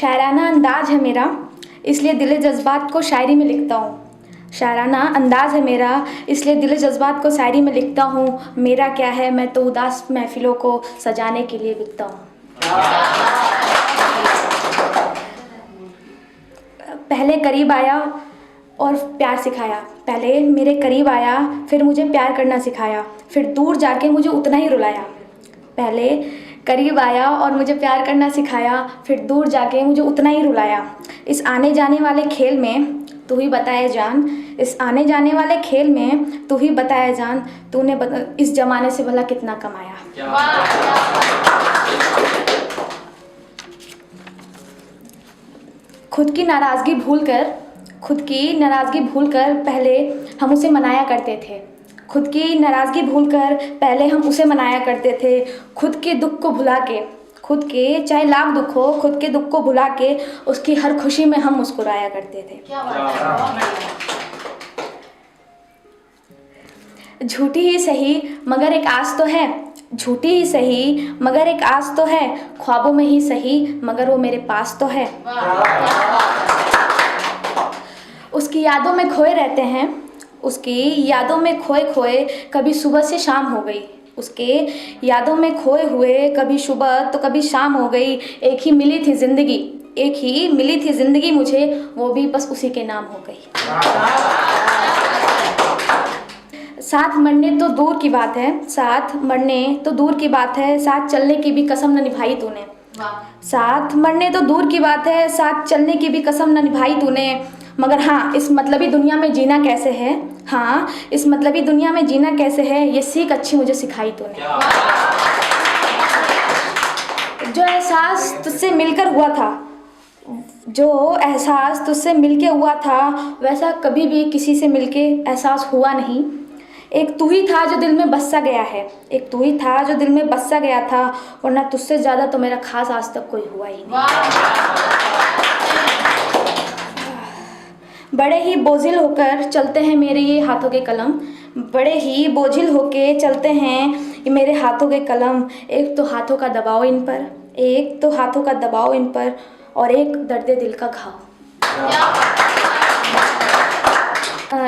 शायराना अंदाज है मेरा, इसलिए दिल जज्बात को शायरी में लिखता हूँ। शायराना अंदाज है मेरा, इसलिए दिल जज्बात को शायरी में लिखता हूँ। मेरा क्या है, मैं तो उदास महफिलों को सजाने के लिए बिकता हूँ। पहले करीब आया और प्यार सिखाया, पहले मेरे करीब आया फिर मुझे प्यार करना सिखाया, फिर दूर जाके मुझे उतना ही रुलाया। पहले करीब आया और मुझे प्यार करना सिखाया, फिर दूर जाके मुझे उतना ही रुलाया। इस आने जाने वाले खेल में तू ही बताए जान, इस आने जाने वाले खेल में तू ही बताए जान, तूने इस ज़माने से भला कितना कमाया। खुद की नाराज़गी भूलकर पहले हम उसे मनाया करते थे। खुद की नाराज़गी भूलकर पहले हम उसे मनाया करते थे। खुद के दुख को भुला के, खुद के चाहे लाख दुख हो, खुद के दुख को भुला के उसकी हर खुशी में हम मुस्कुराया करते थे। झूठी ही सही मगर एक आस तो है, झूठी ही सही मगर एक आस तो है, ख्वाबों में ही सही मगर वो मेरे पास तो है। उसकी यादों में खोए रहते हैं, उसकी यादों में खोए खोए कभी सुबह से शाम हो गई। उसके यादों में खोए हुए कभी सुबह तो कभी शाम हो गई। एक ही मिली थी ज़िंदगी मुझे, वो भी बस उसी के नाम हो गई। साथ मरने तो दूर की बात है, साथ चलने की भी कसम न निभाई तूने। साथ मरने तो दूर की बात है, साथ चलने की भी कसम न निभाई तूने। मगर हाँ, इस मतलबी दुनिया में जीना कैसे है, हाँ इस मतलबी दुनिया में जीना कैसे है, ये सीख अच्छी मुझे सिखाई तूने। जो एहसास तुझसे मिलकर हुआ था, वैसा कभी भी किसी से मिलके एहसास हुआ नहीं। एक तू ही था जो दिल में बसा गया था, वरना तुझसे ज़्यादा तो मेरा खास आज तक कोई हुआ ही नहीं। बड़े ही बोझिल होकर चलते हैं मेरे ये हाथों के कलम, बड़े ही बोझिल होके चलते हैं ये मेरे हाथों के कलम। एक तो हाथों का दबाव इन पर, और एक दर्द दिल का घाव।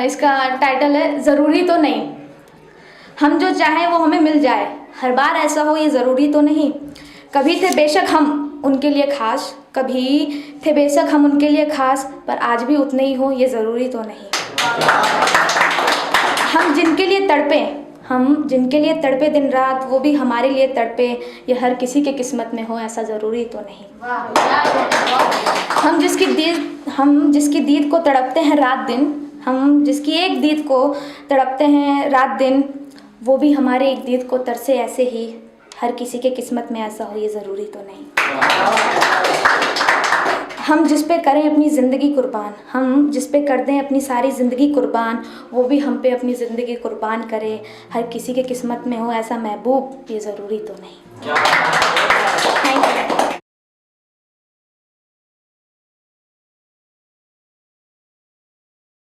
इसका टाइटल है ज़रूरी तो नहीं। हम जो चाहें वो हमें मिल जाए, हर बार ऐसा हो ये ज़रूरी तो नहीं। कभी थे बेशक हम उनके लिए खास, पर आज भी उतने ही हो ये ज़रूरी तो नहीं। हम जिनके लिए तड़पे दिन रात, वो भी हमारे लिए तड़पे, ये हर किसी के किस्मत में हो ऐसा ज़रूरी तो नहीं। हम जिसकी दीद को तड़पते हैं रात दिन, हम जिसकी एक दीद को तड़पते हैं रात दिन, वो भी हमारे एक दीद को तरसे ऐसे ही, हर किसी के किस्मत में ऐसा हो ये ज़रूरी तो नहीं। हम जिस पे करें अपनी ज़िंदगी कुर्बान, हम जिस पे कर दें अपनी सारी ज़िंदगी कुर्बान, वो भी हम पे अपनी ज़िंदगी कुर्बान करे, हर किसी के किस्मत में हो ऐसा महबूब ये ज़रूरी तो नहीं। Thank you.